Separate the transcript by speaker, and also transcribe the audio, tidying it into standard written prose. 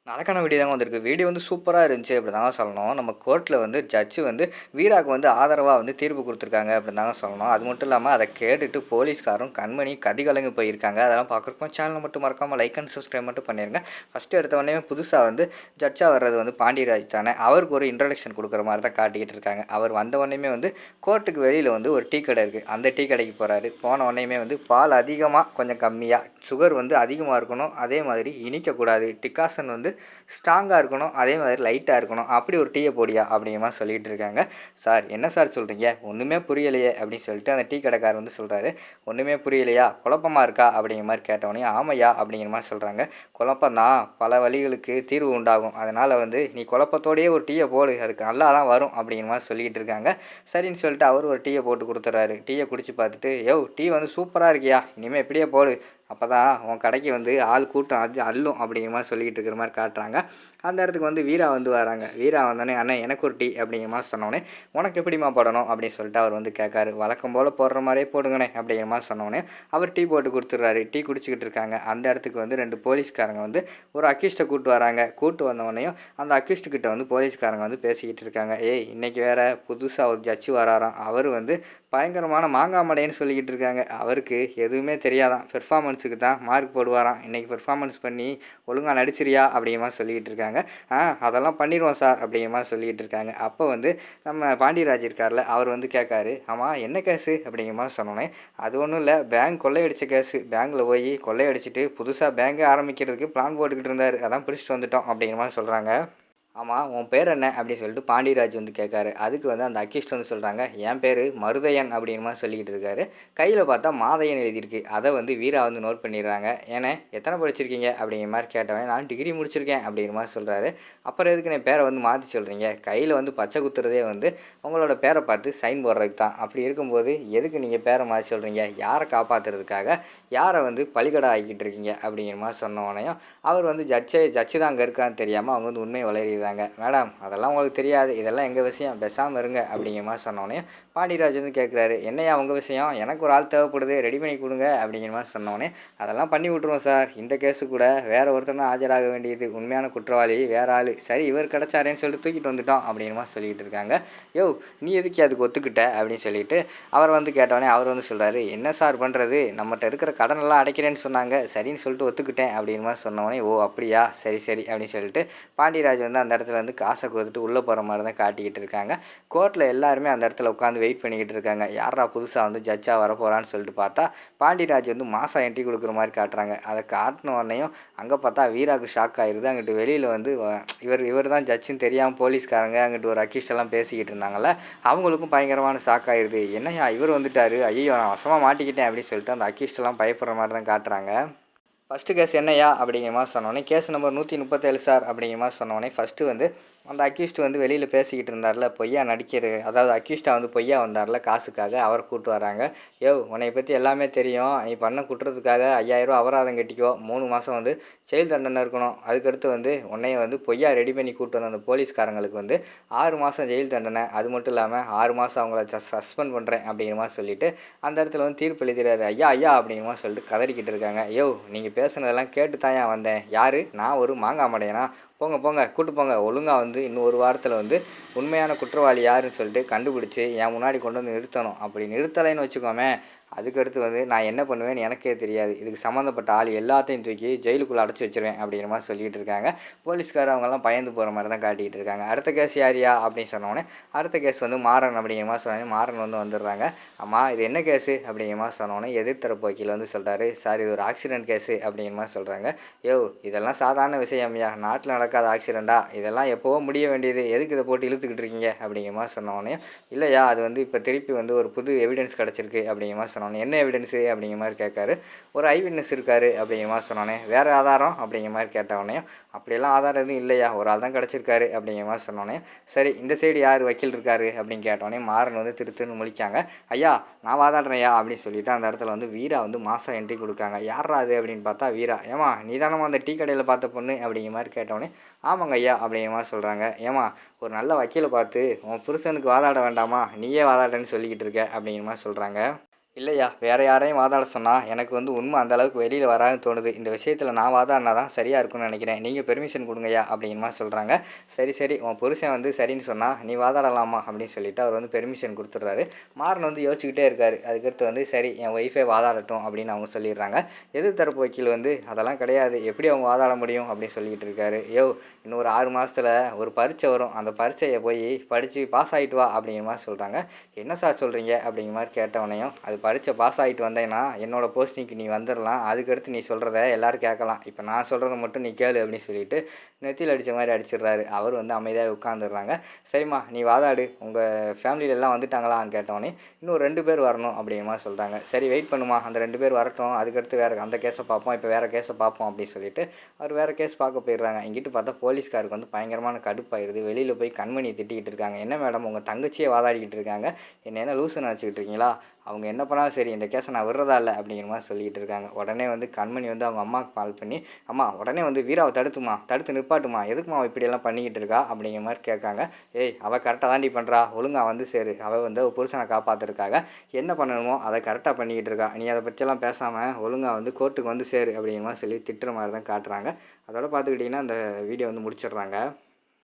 Speaker 1: நடக்கான video தாங்க வந்திருக்கு. Video வந்து சூப்பரா இருந்துச்சு அப்படின்னு தாங்க சொல்லணும். நம்ம கோர்ட்ல வந்து ஜட்ஜ் வந்து வீராக்கு வந்து ஆதரவா வந்து தீர்ப்பு குடுத்துருக்காங்க அப்படின்னு தாங்க சொல்லணும். அது மட்டும் இல்லாம அத கேட்டுட்டு போலீஸ்காரும் கண்மணி கதிகலங்கி போயிருக்காங்க. அதெல்லாம் பார்க்குறப்போ சேனல மட்டும் மறக்காம லைக் அண்ட் சப்ஸ்கிரைப் மட்டும் பண்ணிருங்க. ஃபர்ஸ்ட் எடுத்த உடனே புதுசா வந்து ஜட்ஜா வர்றது வந்து பாண்டியராஜ் தானே. அவருக்கு ஒரு இன்ட்ரோடக்ஷன் குடுக்குற மாரி தான் காட்டிக்கிட்டு இருக்காங்க. அவர் வந்த உடனேயுமே வந்து கோர்ட்டுக்கு வெளியில வந்து ஒரு டீ கடை இருக்கு. அந்த டீ கடைக்கு போறாரு. போன உடனேயுமே வந்து பால் அதிகமா கொஞ்சம் கம்மியா, சுகர் வந்து அதிகமா இருக்கணும். அதே மாதிரி இனிக்கக்கூடாது. டிக்காசன் வந்து ஸ்ட்ராங்கா இருக்கணும். அதே மாதிரி லைட்டா இருக்கணும். அப்படி ஒரு டீய போடுயா அப்படிங்கிற மாரி சொல்லிட்டு இருக்காங்க. சார் என்ன சார் சொல்றீங்க? ஒண்ணுமே புரியலையே அப்படின்னு சொல்லிட்டு அந்த டீ கடைக்காரர் வந்து சொல்றாரு. ஒண்ணுமே புரியலையா? குழப்பமா இருக்கா? அப்படிங்கிற மாரி கேட்டவுடனே ஆமாய்யா அப்படிங்கிற மாரி சொல்றாங்க. குழப்பம் தான் பல வழிகளுக்கு தீர்வு உண்டாகும். அதனால வந்து நீ குழப்பத்தோடயே ஒரு டீய போடு. அதுக்கு நல்லா தான் வரும் அப்படிங்கிற மாரி சொல்லிட்டு இருக்காங்க. சரின்னு சொல்லிட்டு அவரு ஒரு டீய போட்டு குடுத்துறாரு. டீய குடிச்சு பார்த்துட்டு, யோவ் டீ வந்து சூப்பரா இருக்குயா. இனிமே இப்படியே போடு. அப்பதான் உன் கடைக்கு வந்து ஆள் கூட்டம் அள்ளும் அப்படிங்கிற மாரி சொல்லிக்கிட்டு இருக்கிற மாரி காட்டுறாங்க. அந்த இடத்துக்கு வந்து வீரா வந்து வராங்க. வீரா வந்தோடனே அண்ணே எனக்கு ஒரு டீ அப்படிங்கிற மாரி சொன்னோடனே உனக்கு எப்படிம்மா போடணும் அப்படின்னு சொல்லிட்டு அவர் வந்து கேட்காரு. வழக்கம் போல் போடுற மாதிரியே போடுங்கண்ணே அப்படிங்கிற மாதிரி சொன்னோடனே அவர் டீ போட்டு கொடுத்துட்றாரு. டீ குடிச்சிக்கிட்டு இருக்காங்க. அந்த இடத்துக்கு வந்து 2 போலீஸ்காரங்க வந்து ஒரு அக்யூஸ்டை கூட்டு வராங்க. கூட்டு வந்தவொடனேயும் அந்த அக்யூஸ்ட் கிட்ட வந்து போலீஸ்காரங்க வந்து பேசிக்கிட்டு இருக்காங்க. ஏய் இன்னைக்கு வேற புதுசாக ஒரு ஜட்ஜு வராராம். அவர் வந்து பயங்கரமான மாங்காய் மடையன்னு சொல்லிக்கிட்டு இருக்காங்க. அவருக்கு எதுவுமே தெரியாதான். பெர்ஃபார்மன்ஸுக்கு தான் மார்க் போடுவாராம். இன்னைக்கு பெர்ஃபார்மன்ஸ் பண்ணி ஒழுங்கா நடிச்சிரியா அப்படிங்கிற மாதிரி சொல்லிக்கிட்டு இருக்காங்க. அதெல்லாம் பண்ணிடுவோம் சார் அப்படிங்கிற மாதிரி சொல்லிக்கிட்டு இருக்காங்க. அப்போ வந்து நம்ம பாண்டியராஜ் இருக்கார்ல, அவர் வந்து கேட்காரு, ஆமாம் என்ன கேஸு அப்படிங்கிற மாதிரி சொன்னோன்னே, அது ஒன்றும் இல்லை பேங்க் கொள்ளையடிச்ச கேஸு. பேங்க்கில் போய் கொள்ளையடிச்சிட்டு புதுசாக பேங்கே ஆரம்பிக்கிறதுக்கு பிளான் போட்டுக்கிட்டு இருந்தார். அதான் பிடிச்சிட்டு வந்துட்டோம் அப்படிங்கிற மாதிரி சொல்கிறாங்க. ஆமாம் உன் பேர் என்ன அப்படின்னு சொல்லிட்டு பாண்டியராஜ் வந்து கேட்காரு. அதுக்கு வந்து அந்த அக்யூஸ்ட் வந்து சொல்கிறாங்க, என் பேர் மருதையன் அப்படிங்கிற மாதிரி சொல்லிக்கிட்டு இருக்காரு. கையில் பார்த்தா மாதையன் எழுதியிருக்கு. அதை வந்து வீரா வந்து நோட் பண்ணிடுறாங்க. ஏன்னா எத்தனை படிச்சிருக்கீங்க அப்படிங்கிற மாதிரி கேட்டவன் நான் டிகிரி முடிச்சிருக்கேன் அப்படிங்கிற மாதிரி சொல்கிறாரு. அப்புறம் எதுக்கு என் பேரை வந்து மாற்றி சொல்கிறீங்க? கையில் வந்து பச்சை குத்துறதே வந்து உங்களோட பேரை பார்த்து சைன் போடுறதுக்கு தான். அப்படி இருக்கும்போது எதுக்கு நீங்கள் பேரை மாற்றி சொல்கிறீங்க? யாரை காப்பாற்றுறதுக்காக யாரை வந்து பலிகடா ஆக்கிட்டு இருக்கீங்க அப்படிங்கிற மாதிரி சொன்னோடனையும் அவர் வந்து ஜட்ஜு தான் அங்கே இருக்கான்னு தெரியாமல் அவங்க வந்து உண்மையை வளரிடுறாங்க. மேடம் அதெல்லாம் உங்களுக்கு தெரியாது, இதெல்லாம் எங்கள் விஷயம், பேசாமல் இருங்க அப்படிங்கிற மாதிரி சொன்னோடனே பாண்டியராஜ் வந்து கேட்குறாரு, என்னையா உங்கள் விஷயம், எனக்கு ஒரு ஆள் தேவைப்படுது, ரெடி பண்ணி கொடுங்க அப்படிங்கிற மாதிரி சொன்னோடனே அதெல்லாம் பண்ணி விட்ருவோம் சார். இந்த கேஸு கூட வேற ஒருத்தர் தான் ஆஜராக வேண்டியது, உண்மையான குற்றவாளி வேற ஆள். சரி இவர் கிடச்சாரேன்னு சொல்லிட்டு தூக்கிட்டு வந்துட்டோம் அப்படிங்கிற மாதிரி சொல்லிக்கிட்டு இருக்காங்க. யோ நீ எதுக்கு அதுக்கு ஒத்துக்கிட்ட அப்படின்னு சொல்லிட்டு அவர் வந்து கேட்டோடனே அவர் வந்து சொல்கிறாரு, என்ன சார் பண்ணுறது, நம்மகிட்ட இருக்கிற கடனெல்லாம் அடைக்கிறேன்னு சொன்னாங்க, சரின்னு சொல்லிட்டு ஒத்துக்கிட்டேன் அப்படிங்கிற மாதிரி சொன்னோடனே ஓ அப்படியா சரி சரி அப்படின்னு சொல்லிட்டு பாண்டியராஜ் வந்து அந்த இடத்துல வந்து காசை கொடுத்துட்டு உள்ளே போகிற மாதிரி தான் காட்டிக்கிட்டு இருக்காங்க. கோர்ட்டில் எல்லாருமே அந்த இடத்துல உட்காந்து வெயிட் பண்ணிக்கிட்டு இருக்காங்க. யாரா புதுசாக வந்து ஜட்ஜாக வரப்போகிறான்னு சொல்லிட்டு பார்த்தா பாண்டியராஜ் வந்து மாதம் என்ட்ரி கொடுக்குற மாதிரி காட்டுறாங்க. அதை காட்டின உடனேயும் அங்கே பார்த்தா வீராவுக்கு ஷாக் ஆகிடுது. அங்கிட்டு வெளியில் வந்து இவர் தான் ஜட்ஜுன்னு தெரியாமல் போலீஸ்காரங்க அங்கிட்டு ஒரு அக்யூஸ்ட் எல்லாம் பேசிக்கிட்டு இருந்தாங்கல்ல, அவங்களுக்கும் பயங்கரமான ஷாக் ஆகிடுது. என்னையா இவர் வந்துட்டார், ஐயோ நான் வசமாக மாட்டிக்கிட்டேன் அப்படின்னு சொல்லிட்டு அந்த அக்யூஸ்ட் எல்லாம் பயப்படுற மாதிரி தான் காட்டுறாங்க. ஃபஸ்ட்டு கேஸ் என்னையா அப்படிங்கிற மாதிரி சொன்னோடனே கேஸ் நம்பர் 137 சார் அப்படிங்கிற மாதிரி சொன்னோடனே ஃபஸ்ட்டு வந்து அந்த அக்யூஸ்ட் வந்து வெளியில் பேசிக்கிட்டு இருந்தார்ல பொய்யா நடிக்கிறது, அதாவது அக்யூஸ்டாக வந்து பொய்யா வந்தார்ல காசுக்காக, அவரை கூப்பிட்டு வராங்க. யோ உன்னை பற்றி எல்லாமே தெரியும், நீ பண்ண குற்றத்துக்காக 5000 ரூபா அபராதம் கட்டிக்கோ, 3 மாதம் வந்து ஜெயில் தண்டனை இருக்கணும். அதுக்கடுத்து வந்து உன்னைய வந்து பொய்யா ரெடி பண்ணி கூப்பிட்டு வந்த அந்த போலீஸ்காரங்களுக்கு வந்து 6 மாதம் ஜெயில் தண்டனை, அது மட்டும் இல்லாமல் 6 மாதம் அவங்கள சஸ்பெண்ட் பண்ணுறேன் அப்படிங்கிற மாதிரி சொல்லிட்டு அந்த இடத்துல வந்து தீர்ப்பு எழுதிறாரு. ஐயா ஐயா அப்படிங்கிற மாதிரி சொல்லிட்டு கதறிக்கிட்டு இருக்காங்க. யோ நீங்கள் பேசுனதெல்லாம் கேட்டு தான் ஏன் வந்தேன், யார் நான் ஒரு மாங்காய் மடையனா, போங்க போங்க கூட்டு போங்க, ஒழுங்காக வந்து இன்னும் ஒரு வாரத்தில் வந்து உண்மையான குற்றவாளி யாருன்னு சொல்லிட்டு கண்டுபிடிச்சி என் முன்னாடி கொண்டு வந்து நிறுத்தணும். அப்படி நிறுத்தலைன்னு வச்சுக்கோமே, அதுக்கடுத்து வந்து நான் என்ன பண்ணுவேன்னு எனக்கே தெரியாது. இதுக்கு சம்மந்தப்பட்ட ஆள் எல்லாத்தையும் தூக்கி ஜெயிலுக்குள்ளே அடைச்சி வச்சிருவேன் அப்படிங்கிற மாதிரி சொல்லிகிட்டு இருக்காங்க. போலீஸ்காரர் அவங்கெல்லாம் பயந்து போகிற மாதிரி தான் காட்டிகிட்டு இருக்காங்க. அடுத்த கேஸ் யாரியா அப்படின்னு சொன்னோடனே அடுத்த கேஸ் வந்து மாறன் அப்படிங்கிற மாதிரி சொன்னோடனே மாறன் வந்து வந்துடுறாங்க. ஆமாம் இது என்ன கேஸு அப்படிங்கிற மாதிரி சொன்னோடனே எதிர்த்தரப்பு வக்கீல் வந்து சொல்கிறாரு, சார் இது ஒரு ஆக்சிடென்ட் கேஸு அப்படிங்கிற மாதிரி சொல்கிறாங்க. யோ இதெல்லாம் சாதாரண விஷயம்யா, நாட்டில் நடக்காத ஆக்சிடெண்ட்டா, இதெல்லாம் எப்போவோ முடிய வேண்டியது, எதுக்கு இதை போட்டு இழுத்துக்கிட்டு இருக்கீங்க அப்படிங்கிற மாதிரி சொன்னோடனே இல்லையா அது வந்து இப்போ திருப்பி வந்து ஒரு புது எவிடன்ஸ் கிடச்சிருக்கு அப்படிங்கிற மாதிரி சொன்னோன்னே என்ன எவிடன்ஸு அப்படிங்கிற மாதிரி கேட்காரு. ஒரு ஐ விட்னஸ் இருக்காரு அப்படிங்கிற மாதிரி சொன்னோன்னே வேறு ஆதாரம் அப்படிங்கிற மாதிரி கேட்டவொடனே அப்படியெல்லாம் ஆதாரம் எதுவும் இல்லையா, ஒரு ஆள் தான் கிடச்சிருக்காரு அப்படிங்கிற மாதிரி சொன்னோன்னே சரி இந்த சைடு யார் வக்கீல் இருக்காரு அப்படின்னு கேட்டோடனே மாறன் வந்து திருத்துன்னு முழிக்காங்க. ஐயா நான் வாதாடுறேன்யா அப்படின்னு சொல்லிட்டு அந்த இடத்துல வந்து வீரா வந்து மாதம் என்ட்ரி கொடுக்காங்க. யாரா அது அப்படின்னு பார்த்தா வீரா. ஏமா நீ தானம்மா அந்த டீ கடையில் பார்த்த பொண்ணு அப்படிங்கிற மாதிரி கேட்டோடனே ஆமாங்க ஐயா அப்படிங்கிற மாதிரி சொல்கிறாங்க. ஏமா ஒரு நல்ல வக்கீலை பார்த்து உன் புருஷனுக்கு வாதாட வேண்டாமா, நீயே வாதாடுறேன்னு சொல்லிக்கிட்டு இருக்க அப்படிங்கிற மாதிரி சொல்கிறாங்க. இல்லையா, வேற யாரையும் வாதாட சொன்னா, எனக்கு வந்து உண்மை அந்த அளவுக்கு வெளியில வராதுன்னு தோணுது. இந்த விஷயத்தில நான் வாதாடுனா தான் சரியா இருக்கும்னு நெனைக்கிறேன். நீங்க பெர்மிஷன் குடுங்கய்யா அப்படிங்கிற மாரி சொல்றாங்க. சரி, சரி உன் புருஷன் வந்து சரின்னு சொன்னா, நீ வாதாடலாமா அப்படின்னு சொல்லிட்டு அவர் வந்து பெர்மிஷன் குடுத்துடுறாரு. மாறன் வந்து யோசிச்சுக்கிட்டே இருக்காரு. அதுக்கடுத்து வந்து சரி என் ஒய்ஃபே வாதாடட்டும் அப்படின்னு அவங்க சொல்லிடுறாங்க. எதிர் தரப்பு வக்கீல் வந்து அதெல்லாம் கிடையாது. எப்படி அவங்க வாதாட முடியும் அப்படின்னு சொல்லிக்கிட்டு இருக்காரு. யோவ் இன்னும் ஒரு 6 மாசத்துல ஒரு பரீட்சை வரும். அந்த பரீட்சைய போய் படிச்சு பாஸ் ஆயிட்டு வா அப்படிங்கிற மாரி சொல்றாங்க. என்ன சார் சொல்றீங்க? அப்படிங்கிற மாரி கேட்டவனையும், அது பரீட்சை பாஸ் ஆயிட்டு வந்தேன்னா, என்னோட போஸ்டிங்க்கு நீ வந்துரலாம். அதுக்கடுத்து நீ சொல்றத எல்லாரும் கேட்கலாம். இப்ப நான் சொல்றத மட்டும் நீ கேளு அப்படின்னு சொல்லிட்டு, நெத்தியில அடிச்ச மாரி அடிச்சிடுறாரு. அவர் வந்து அமைதியாவே உட்காந்துடுறாங்க. சரிம்மா நீ வாதாடு. உங்க ஃபேமிலில எல்லாம் வந்துட்டாங்களான்னு கேட்டவொடனே, இன்னும் 2 பேர் வரணும் அப்படிங்கிற மாரி சொல்றாங்க. சரி வெயிட் பண்ணும்மா. அந்த 2 பேர் வரட்டும். அதுக்கடுத்து வேற அந்த கேஸ பார்ப்போம். இப்ப வேற கேஸ பார்ப்போம் அப்படின்னு சொல்லிட்டு, அவர் வேற கேஸ் பார்க்க போயிடுறாங்க. இங்கிட்டு பார்த்தா போலீஸ்காருக்கு வந்து பயங்கரமான கடுப்பாயிருது. வெளியில போய் கண்மணிய திட்டிக்கிட்டு இருக்காங்க. என்ன மேடம் உங்க தங்கச்சியே வாதாடிக்கிட்டு இருக்காங்க. என்ன என்ன லூசுன்னு நெனச்சுக்கிட்டு இருக்கீங்களா? அவங்க என்ன பண்ணாலும் சரி இந்த கேஸை நான் விடுறதா இல்லை அப்படிங்கிற மாதிரி சொல்லிக்கிட்டு இருக்காங்க. உடனே வந்து கண்மணி வந்து அவங்க அம்மாவுக்கு கால் பண்ணி, அம்மா உடனே வந்து வீராவை தடுத்துமா, தடுத்து நிப்பாட்டுமா, எதுக்குமா அவள் இப்படியெல்லாம் பண்ணிக்கிட்டு இருக்கா அப்படிங்கிற மாதிரி கேட்காங்க. ஏய் அவள் கரெக்டாக தாண்டி பண்ணுறா, ஒழுங்கா வந்து சரி அவள் வந்து அவள் புருஷனை காப்பாற்றுறதுக்காக என்ன பண்ணணுமோ அதை கரெக்டாக பண்ணிக்கிட்டு இருக்கா, நீ அதை பற்றியெல்லாம் பேசாமல் ஒழுங்கா வந்து கோர்ட்டுக்கு வந்து சேரு அப்படிங்கிற மாதிரி சொல்லி திட்டுற மாதிரி தான் காட்டுறாங்க. அதோட பார்த்துக்கிட்டிங்கன்னா அந்த வீடியோ வந்து முடிச்சிடுறாங்க.